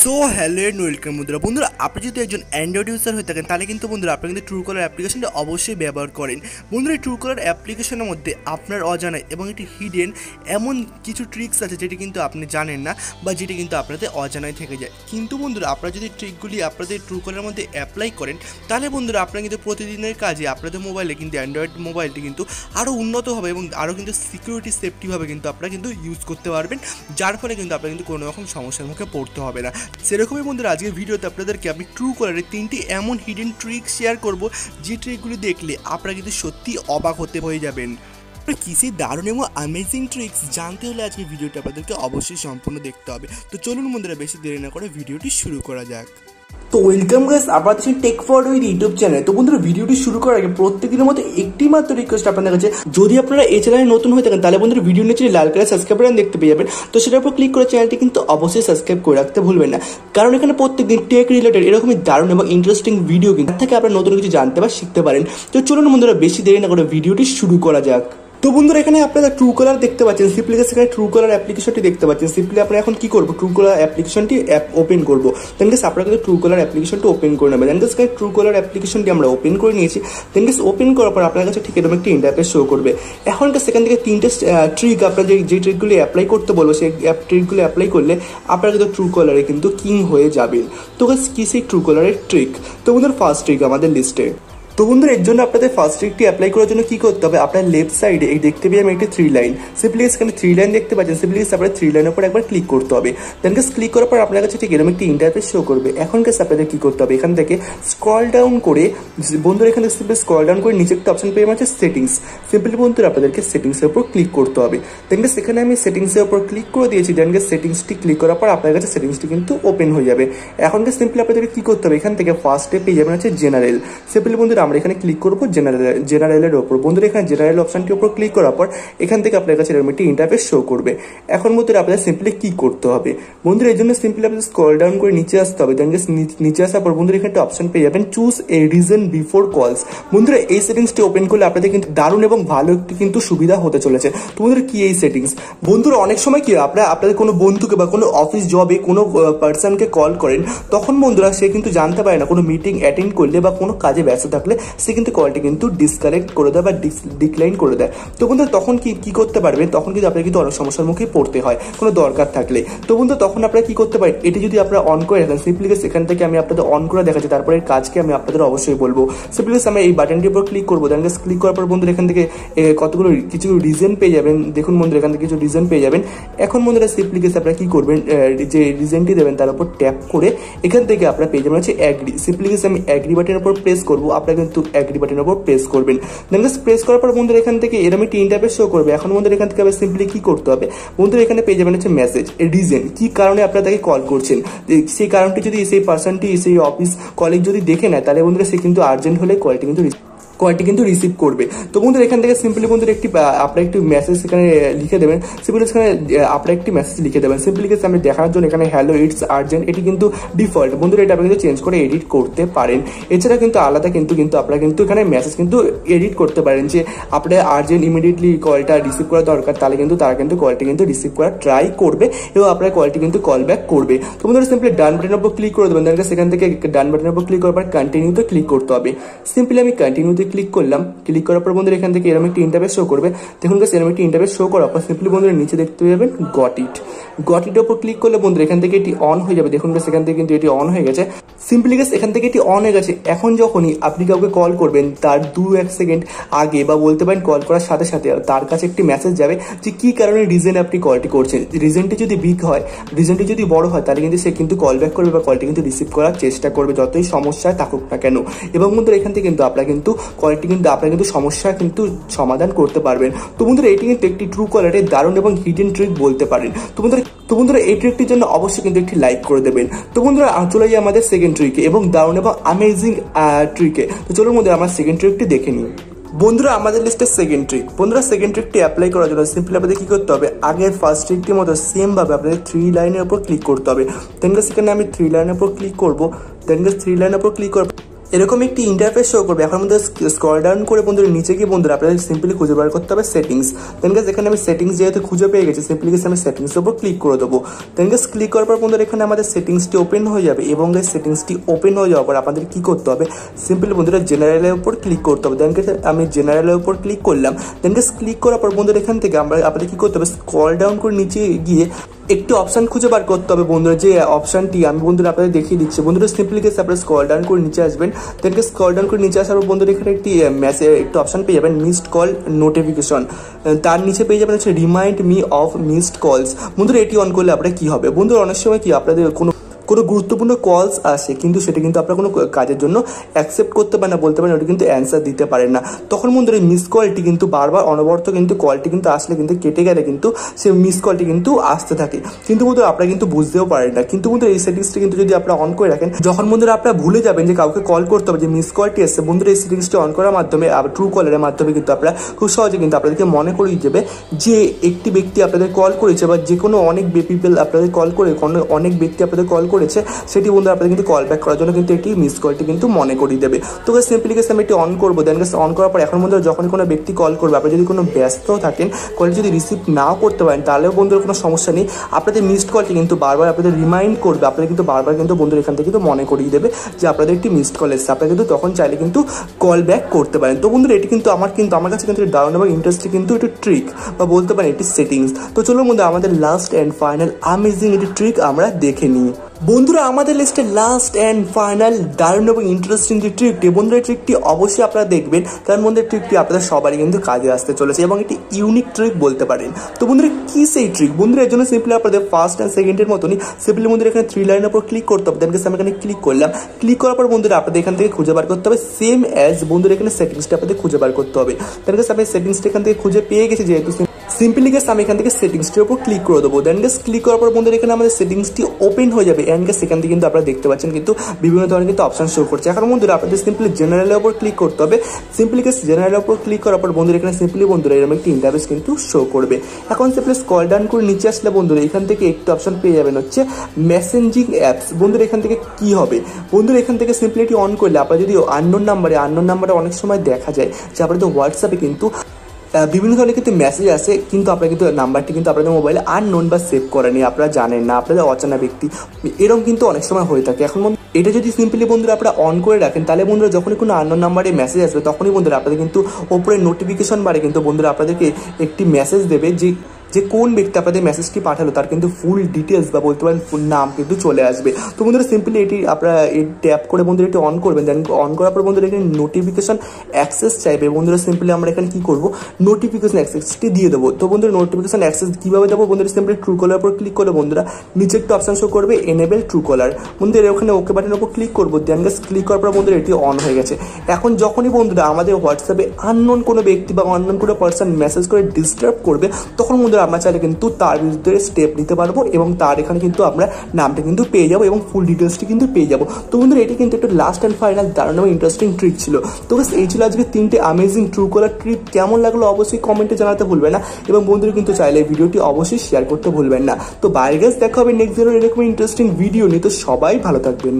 So hello and welcome বন্ধুরা। আপনি যদি একজন অ্যান্ড্রয়েড ইউজার হয়ে থাকেন তাহলে কিন্তু বন্ধুরা আপনি কিন্তু ট্রুকলার অ্যাপ্লিকেশনটা অবশ্যই ব্যবহার করেন। বন্ধুরা এই ট্রুকলার অ্যাপ্লিকেশনের মধ্যে আপনার অজানায় এবং একটি হিডেন এমন কিছু ট্রিক্স আছে যেটি কিন্তু আপনি জানেন না বা যেটি কিন্তু আপনাদের অজানায় থেকে যায়। কিন্তু বন্ধুরা আপনারা যদি ট্রিকগুলি আপনাদের ট্রুকলারের মধ্যে অ্যাপ্লাই করেন তাহলে বন্ধুরা আপনারা কিন্তু প্রতিদিনের কাজে আপনাদের মোবাইলে কিন্তু অ্যান্ড্রয়েড মোবাইলটি কিন্তু আরও উন্নত হবে এবং আরও কিন্তু সিকিউরিটি সেফটিভাবে কিন্তু আপনারা কিন্তু ইউজ করতে পারবেন, যার ফলে কিন্তু আপনারা কিন্তু কোনো রকম সমস্যার মুখে পড়তে হবে না। সেরকমই বন্ধুরা আজকের ভিডিওতে আপনাদেরকে আমি ট্রুকলারের 3টি এমন হিডেন ট্রিক শেয়ার করব যে ট্রিকগুলি দেখলে আপনারা কিন্তু সত্যি অবাক হতে হয়ে যাবেন। কি সেই দারুণ এবং অ্যামেজিং ট্রিক্স জানতে হলে আজকে ভিডিওটা আপনাদেরকে অবশ্যই সম্পূর্ণ দেখতে হবে। তো চলুন বন্ধুরা বেশি দেরি না করে ভিডিওটি শুরু করা যাক। তো ওয়েলকাম গাইস, আপনারা দেখছেন tech for with YouTube channel. তো বন্ধুরা ভিডিওটি শুরু করার আগে প্রত্যেকদিনের মতো একটি মাত্র রিকোয়েস্ট আপনাদের কাছে, যদি আপনারা এই চ্যানেলে নতুন হয়ে থাকেন তাহলে বন্ধুরা ভিডিও নিচে লাল কালার সাবস্ক্রাইব বাটন দেখতে পেয়ে যাবেন। তো সেটার উপর ক্লিক করে চ্যানেলটি কিন্তু অবশ্যই সাবস্ক্রাইব করে রাখতে ভুলবেন না, কারণ এখানে প্রত্যেকদিন টেক রিলেটেড এরকমই দারুণ এবং ইন্টারেস্টিং ভিডিও কিন্তু থেকে আপনারা নতুন কিছু জানতে বা শিখতে পারেন। তো চলুন বন্ধুরা বেশি দেরি না করে ভিডিওটি শুরু করা যাক। তো বন্ধুরা এখানে আপনারা ট্রুকলার দেখতে পাচ্ছেন, সিম্পলি এখানে ট্রুকলার অ্যাপ্লিকেশনটি দেখতে পাচ্ছেন। সিম্পলি আপনারা এখন কি করবো, ট্রুকলার অ্যাপ্লিকেশনটি ওপেন করবো। দেন গেস আপনারা কিন্তু ট্রুকলার অ্যাপ্লিকেশনটি ওপেন করে নেবেন। দেন গেস ট্রুকলার অ্যাপ্লিকেশনটি আমরা ওপেন করে নিয়েছি। দেন গেস ওপেন করার পর আপনার কাছে ঠিক এরকম একটি ইন্টারফেস শো করবে। এখন সেখান থেকে 3টে ট্রিক আপনারা যে ট্রিকগুলি অ্যাপ্লাই করতে বলবো সেই ট্রিকগুলি অ্যাপ্লাই করলে আপনারা কিন্তু ট্রুকলারে কিন্তু কিং হয়ে যাবেন। তো গেস কি সেই ট্রুকলারের ট্রিক? তো বন্ধুরা ফার্স্ট ট্রিক আমাদের লিস্টে। তো বন্ধুরা এর জন্য আপনাদের ফার্স্ট ট্রিকটি অ্যাপ্লাই করার জন্য কি করতে হবে, আপনার লেফট সাইডে এই দেখতে পেয়ে আমি একটি 3 লাইন, সিম্পলি এখানে 3 লাইন দেখতে পাচ্ছেন। সিম্পলি আপনার 3 লাইনের উপর একবার ক্লিক করতে হবে। দেন ক্লিক করার পর আপনার কাছে ঠিক এরকম একটি ইন্টারফেস শো করবে। এখন আপনাদের কি করতে হবে, এখান থেকে স্ক্রল ডাউন করে বন্ধুরা এখান থেকে সিম্পলি স্ক্রল ডাউন করে নিচে একটা অপশন পেয়ে আছে সেটিংস। সিম্পলি বন্ধুরা আপনাদেরকে সেটিংসের উপর ক্লিক করতে হবে। দেন এখানে আমি সেটিংসের উপর ক্লিক করে দিয়েছি। দেন সেটিংসটি ক্লিক করার পর আপনার কাছে সেটিংসটি কিন্তু ওপেন হয়ে যাবে। এখন সিম্পলি আপনাদেরকে কি করতে হবে, এখান থেকে ফার্স্টে পেয়ে যাবেন হচ্ছে জেনারেল। সিম্পলি বন্ধুরা আমরা এখানে ক্লিক করবো জেনারেলের ওপর। বন্ধুরা এখানে জেনারেল অপশনটির উপর ক্লিক করার পর এখান থেকে আপনার কাছে এরকম একটি ইন্টারফেস শো করবে। এখন বন্ধুরা আপনাদের সিম্পলি কি করতে হবে, বন্ধুরা এর জন্য সিম্পলি আপনাদের স্ক্রল ডাউন করে নিচে আসতে হবে। দেন নিচে আসার পর বন্ধুরা এখানে একটা অপশন পেয়ে যাবেন চুজ এ রিজন বিফোর কলস। বন্ধুরা এই সেটিংসটি ওপেন করলে আপনাদের কিন্তু দারুণ এবং ভালো একটি কিন্তু সুবিধা হতে চলেছে। তো বন্ধুরা কি এই সেটিংস, বন্ধুরা অনেক সময় কি আপনাদের কোনো বন্ধুকে বা কোনো অফিস জবে কোনো পার্সনকে কল করেন, তখন বন্ধুরা সে কিন্তু জানতে পারে না কোনো মিটিং অ্যাটেন্ড করলে বা কোনো কাজে ব্যস্ত থাকলে সে কিন্তু কলটি কিন্তু ডিসকানেক্ট করে দেয় বা ডিক্লাইন করে দেয়। তো বন্ধুরা তখন কি করতে পারবেন, তখন কিন্তু আপনার কিন্তু অনেক সমস্যার মুখে পড়তে হয় কোনো দরকার থাকলে। তো বন্ধুরা তখন আপনারা কি করতে পারেন, এটি যদি আপনারা অন করে রাখেন, সিম্পলি সেখান থেকে আমি আপনাদের অন করে দেখাচ্ছি, তারপরে এর কাজকে আমি আপনাদের অবশ্যই বলবো। সিম্পলি আমরা এই বাটনটির উপর ক্লিক করবো। দেন ক্লিক করার পর বন্ধুরা এখান থেকে কতগুলো কিছু রিজন পেয়ে যাবেন। দেখুন বন্ধুরা এখান থেকে কিছু রিজন পেয়ে যাবেন। এখন বন্ধুরা সিম্পলি আপনারা কি করবেন, যে রিজনটি দেবেন তার উপর ট্যাপ করে এখান থেকে আপনারা পেয়ে যাবেন হচ্ছে অ্যাগ্রি। সিম্পলি আমি অ্যাগ্রি বাটনের উপর প্রেস করবো, আপনারা কিন্তু অ্যাগ্রি বাটনের উপর প্রেস করবেন। দেন প্রেস করার পর বন্ধুরা এখান থেকে এরকম একটি ইন্টারফেস শো করবে। এখন বন্ধুরা এখান থেকে সিম্পলি কি করতে হবে, বন্ধুরা এখানে পেয়ে যাবেন হচ্ছে মেসেজ রিজন, কি কারণে আপনারা তাকে কল করছেন। সেই কারণটি যদি সেই পার্সনটি সেই অফিস কলিগ যদি দেখে নেয় তাহলে বন্ধুরা সে কিন্তু আর্জেন্ট হলে কলটি কিন্তু রিসিভ করবে। তো বন্ধুরা এখান থেকে সিম্পলি বন্ধুরা আপনারা একটি মেসেজ এখানে লিখে দেবেন। সিম্পলি এখানে আপনারা একটি মেসেজ লিখে দেবেন। সিম্পলি আমি দেখানোর জন্য এখানে হ্যালো ইটস আর্জেন্ট, এটি কিন্তু ডিফল্ট বন্ধুরা, এটা আপনি কিন্তু চেঞ্জ করে এডিট করতে পারেন। এছাড়া কিন্তু আলাদা কিন্তু আপনারা কিন্তু এখানে মেসেজ কিন্তু এডিট করতে পারেন যে আপনার আর্জেন্ট ইমিডিয়েটলি কলটা রিসিভ করা দরকার, তাহলে কিন্তু তারা কিন্তু কলটি কিন্তু রিসিভ করা ট্রাই করবে এবং আপনার কলটি কিন্তু কল ব্যাক করবে। তো বন্ধুরা সিম্পলি ডান বাটনের উপর ক্লিক করে দেবেন। দেন সেখান থেকে ডান বাটনের উপর ক্লিক করার পর কন্টিনিউতে ক্লিক করতে হবে। সিম্পলি আমি কন্টিনিউতে ক্লিক করলাম। ক্লিক করার পর বন্ধুরা এখান থেকে এরকম একটি ইন্টারফেস শো করবে। দেখুন এরকম একটি ইন্টারফেস শো করার পর সিম্পলি বন্ধুরা নিচে দেখতে পাবেন গট ইটের উপর ক্লিক করলে বন্ধুরা এখান থেকে এটি অন হয়ে যাবে। দেখুন সেখান থেকে কিন্তু এটি অন হয়ে গেছে। সিম্পলি এখান থেকে এটি অন হয়ে গেছে। এখন যখনই আপনি কাউকে কল করবেন তার 2-1 সেকেন্ড আগে বা বলতে পারেন কল করার সাথে সাথে তার কাছে একটি মেসেজ যাবে যে কি কারণে রিজনে আপনি কলটি করছেন। রিজনটি যদি বিগ হয়, রিজনটি যদি বড় হয়, তাহলে কিন্তু সে কিন্তু কল ব্যাক করবে বা কলটি কিন্তু রিসিভ করার চেষ্টা করবে যতই সমস্যায় থাকুক না কেন। এবং বন্ধুরা এখান থেকে কিন্তু আপনারা কিন্তু কলটি কিন্তু আপনারা কিন্তু সমস্যা কিন্তু সমাধান করতে পারবেন। তো বন্ধুরা এটি কিন্তু একটি ট্রুকলারের দারুণ এবং হিডেন ট্রিক বলতে পারেন। তো বন্ধুরা এই ট্রিকটির জন্য অবশ্যই কিন্তু একটি লাইক করে দেবেন। তো বন্ধুরা চলে যাই আমাদের সেকেন্ড ট্রিকে এবং দারুণ এবং অ্যামেজিং ট্রিকে। তো চলুন বন্ধুরা আমার সেকেন্ড ট্রিকটি দেখে নিই। বন্ধুরা আমাদের লিস্টের সেকেন্ড ট্রিক, বন্ধুরা সেকেন্ড ট্রিকটি অ্যাপ্লাই করার জন্য সিম্পলি আপনাদের কি করতে হবে, আগের ফার্স্ট ট্রিকটির মতো সেম ভাবে আপনাদের 3 লাইনের উপর ক্লিক করতে হবে। দেন সেখানে আমি 3 লাইনের উপর ক্লিক করবো। দেন 3 লাইনের উপর ক্লিক করবো। এরকম একটি ইন্টারফেস শো করবে। এখন বন্ধুরা স্ক্রল ডাউন করে বন্ধুরা নিচে গিয়ে বন্ধুরা আপনাদের সিম্পলি খুঁজে বার করতে হবে সেটিংস। দেন গাইস এখানে আমি সেটিংস যেহেতু খুঁজে পেয়ে গেছি, সিম্পলি গাইস আমি সেটিংসের উপর ক্লিক করে দেবো। দেন গাইস ক্লিক করার পর বন্ধুরা এখানে আমাদের সেটিংসটি ওপেন হয়ে যাবে এবং গাইস সেটিংসটি ওপেন হয়ে যাওয়ার পর আপনাদের কি করতে হবে, সিম্পলি বন্ধুরা জেনারেলের উপর ক্লিক করতে হবে। দেন গাইস আমি জেনারেলের উপর ক্লিক করলাম। দেন গাইস ক্লিক করার পর বন্ধুরা এখান থেকে আপনাদের কি করতে হবে, স্ক্রল ডাউন করে নিচে গিয়ে একটি অপশন খুঁজে বার করতে হবে বন্ধুরা। যে অপশনটি আমি বন্ধুরা আপনাদের দেখিয়ে দিচ্ছি। বন্ধুরা সিম্পলি গেছে আপনারা স্ক্রল ডাউন করে নিচে আসবেন। দেন স্ক্রল ডাউন করে নিচে আসার পর বন্ধুরা এখানে একটি একটি অপশন পেয়ে যাবেন মিসড কল নোটিফিকেশন। তার নিচে পেয়ে যাবেন হচ্ছে রিমাইন্ড মি অফ মিসড কলস। বন্ধুরা এটি অন করলে আপনারা কি হবে, বন্ধুরা অনেক সময় কি আপনাদের কোনো গুরুত্বপূর্ণ কলস আসে কিন্তু সেটা কিন্তু আপনারা কোনো কাজের জন্য অ্যাকসেপ্ট করতে পারেন না, বলতে পারেন ওটা কিন্তু অ্যান্সার দিতে পারেন না। তখন বন্ধুরা এই মিস কলটি কিন্তু বারবার অনবরত কিন্তু কলটি কিন্তু আসলে কিন্তু কেটে গেলে কিন্তু সেই মিস কলটি কিন্তু আসতে থাকে, কিন্তু বন্ধুরা আপনারা কিন্তু বুঝতেও পারেন না। কিন্তু বন্ধুরা এই সেটিংসটি কিন্তু যদি আপনারা অন করে রাখেন, যখন বন্ধুরা আপনারা ভুলে যাবেন যে কাউকে কল করতে হবে, যে মিস কলটি এসছে, বন্ধুরা এই সেটিংসটি অন করার মাধ্যমে ট্রু কলারের মাধ্যমে কিন্তু আপনারা খুব সহজে কিন্তু আপনাদেরকে মনে করিয়ে দেবে যে একটি ব্যক্তি আপনাদের কল করেছে বা যে কোনো অনেক পিপল আপনাদের কল করে অনেক ব্যক্তি আপনাদের কল করেছে, সেটি বন্ধুরা আপনাদের কিন্তু কল ব্যাক করার জন্য কিন্তু এটি মিস কলটি কিন্তু মনে করিয়ে দেবে। তো গাইস সিম্পলি গাইস আমি এটি অন করবো। দেন গাইস অন করার পর এখন বন্ধুরা যখন কোনো ব্যক্তি কল করবে, আপনি যদি কোনো ব্যস্ত থাকেন, কলটি যদি রিসিভ নাও করতে পারেন, তাহলেও বন্ধুরা কোনো সমস্যা নেই, আপনাদের মিসড কলটি কিন্তু বারবার আপনাদের রিমাইন্ড করবে, আপনাদের কিন্তু বারবার কিন্তু বন্ধুরা এখান থেকে কিন্তু মনে করিয়ে দেবে যে আপনাদের একটি মিসড কল এসেছে। আপনারা কিন্তু তখন চাইলে কিন্তু কল ব্যাক করতে পারেন। তো বন্ধুরা এটি কিন্তু আমার কাছে কিন্তু দারুণ এবং ইন্টারেস্টিং কিন্তু একটি ট্রিক বা বলতে পারেন এটি সেটিংস। তো চলো বন্ধুরা আমাদের লাস্ট অ্যান্ড ফাইনাল অ্যামেজিং একটি ট্রিক আমরা দেখে নিই। বন্ধুরা আমাদের লিস্টে লাস্ট অ্যান্ড ফাইনাল দারুণ এবং ইন্টারেস্টিং যে ট্রিকটি, বন্ধুরা ট্রিকটি অবশ্যই আপনারা দেখবেন, কারণ বন্ধুরা ট্রিকটি আপনাদের সবারই কিন্তু কাজে আসতে চলেছে এবং একটি ইউনিক ট্রিক বলতে পারেন। তো বন্ধুরা কি সেই ট্রিক, বন্ধুরা এর জন্য সিম্পলি আপনাদের ফার্স্ট অ্যান্ড সেকেন্ডের মতনই সিম্পলি বন্ধুরা এখানে 3 লাইনের উপর ক্লিক করতে হবে। দেন আমি এখানে ক্লিক করলাম। ক্লিক করার পর বন্ধুরা আপনাদের এখান থেকে খুঁজে বার করতে হবে সেম অ্যাজ বন্ধুরা এখানে সেটিংসটা আপনাদের খুঁজে বার করতে হবে। দেন আমি সেটিংসটা এখান থেকে খুঁজে পেয়ে গেছি, যেহেতু সিম্পলি গেস আমি এখান থেকে সেটিংসটির উপর ক্লিক করে দেবো। দেন গেস ক্লিক করার পর বন্ধুরা এখানে আমাদের সেটিংসটি ওপেন হয়ে যাবে অ্যান্ড গেস সেখান থেকে কিন্তু আপনারা দেখতে পাচ্ছেন কিন্তু বিভিন্ন ধরনের কিন্তু অপশন শো করছে। এখন বন্ধুরা আপনাদের সিম্পলি জেনারেলের উপর ক্লিক করতে হবে। সিম্পলি গেস জেনারেলের উপর ক্লিক করার পর বন্ধুরা এখানে সিম্পলি বন্ধুরা এরকম একটি ইন্টারফেস কিন্তু শো করবে। এখন সিম্পলি স্ক্রল ডাউন করে নিচে আসলে বন্ধুরা এখান থেকে একটি অপশন পেয়ে যাবেন হচ্ছে মেসেঞ্জিং অ্যাপস। বন্ধুরা এখান থেকে কি হবে, বন্ধুরা এখান থেকে সিম্পলি এটি অন করলে আপনারা যদি আননোন নাম্বারে অনেক সময় দেখা যায় যে আপনাদের হোয়াটসঅ্যাপে কিন্তু বিভিন্ন ধরনের কিন্তু মেসেজ আসে, কিন্তু আপনারা কিন্তু নাম্বারটি কিন্তু আপনাদের মোবাইলে আননোন বা সেভ করেনি, আপনারা জানেন না, আপনাদের অচেনা ব্যক্তি, এরকম কিন্তু অনেক সময় হয়ে থাকে। এখন এটা যদি সিম্পলি বন্ধুরা আপনারা অন করে রাখেন, তাহলে বন্ধুরা যখনই কোনো আননোন নাম্বারে মেসেজ আসবে, তখনই বন্ধুরা আপনাদের কিন্তু ওপরে নোটিফিকেশন বারে কিন্তু বন্ধুরা আপনাদেরকে একটি মেসেজ দেবে যে কোন ব্যক্তি আপনাদের মেসেজটি পাঠালো তার কিন্তু ফুল ডিটেলস বা বলতে পারেন ফুল নাম কিন্তু চলে আসবে। তো বন্ধুরা সিম্পলি এটি আপনারা এই ট্যাপ করে বন্ধুরা এটি অন করবেন। দেন অন করার পর বন্ধুরা এখানে নোটিফিকেশন অ্যাক্সেস চাইবে। বন্ধুরা সিম্পলি আমরা এখানে কি করব, নোটিফিকেশন অ্যাক্সেসটি দিয়ে দেবো। তো বন্ধুরা নোটিফিকেশন অ্যাক্সেস কীভাবে দেবো, বন্ধুরা সিম্পলি ট্রুকলার উপর ক্লিক করে বন্ধুরা নিচে একটা অপশন শো করবে এনেবেল ট্রুকলার। বন্ধুরা ওখানে ওকে বাটনের উপর ক্লিক করবো। দেন গাইস ক্লিক করার পর বন্ধুরা এটি অন হয়ে গেছে। এখন যখনই বন্ধুরা আমাদের হোয়াটসঅ্যাপে আননোন কোনো ব্যক্তি বা আননোন কোনো পার্সন মেসেজ করে ডিস্টার্ব করবে, তখন বন্ধুরা আমরা চাইলে কিন্তু তার বিরুদ্ধে স্টেপ নিতে পারবো এবং তার এখানে কিন্তু আমরা নামটা কিন্তু পেয়ে যাবো এবং ফুল ডিটেলসটি কিন্তু পেয়ে যাবো। তো বন্ধুরা এটি কিন্তু একটা লাস্ট অ্যান্ড ফাইনাল দারুণ এবং ইন্টারেস্টিং ট্রিক ছিল। তো বেশ এই ছিল আজকে 3টে অ্যামেজিং ট্রুকলার ট্রিক। কেমন লাগলো অবশ্যই কমেন্টে জানাতে ভুলবেন না এবং বন্ধুরা কিন্তু চাইলে ভিডিওটি অবশ্যই শেয়ার করতে ভুলবেন না। তো বাইরে গেস দেখা হবে নেক্সট দিনের এরকম ইন্টারেস্টিং ভিডিও নিয়ে। তো সবাই ভালো থাকবেন।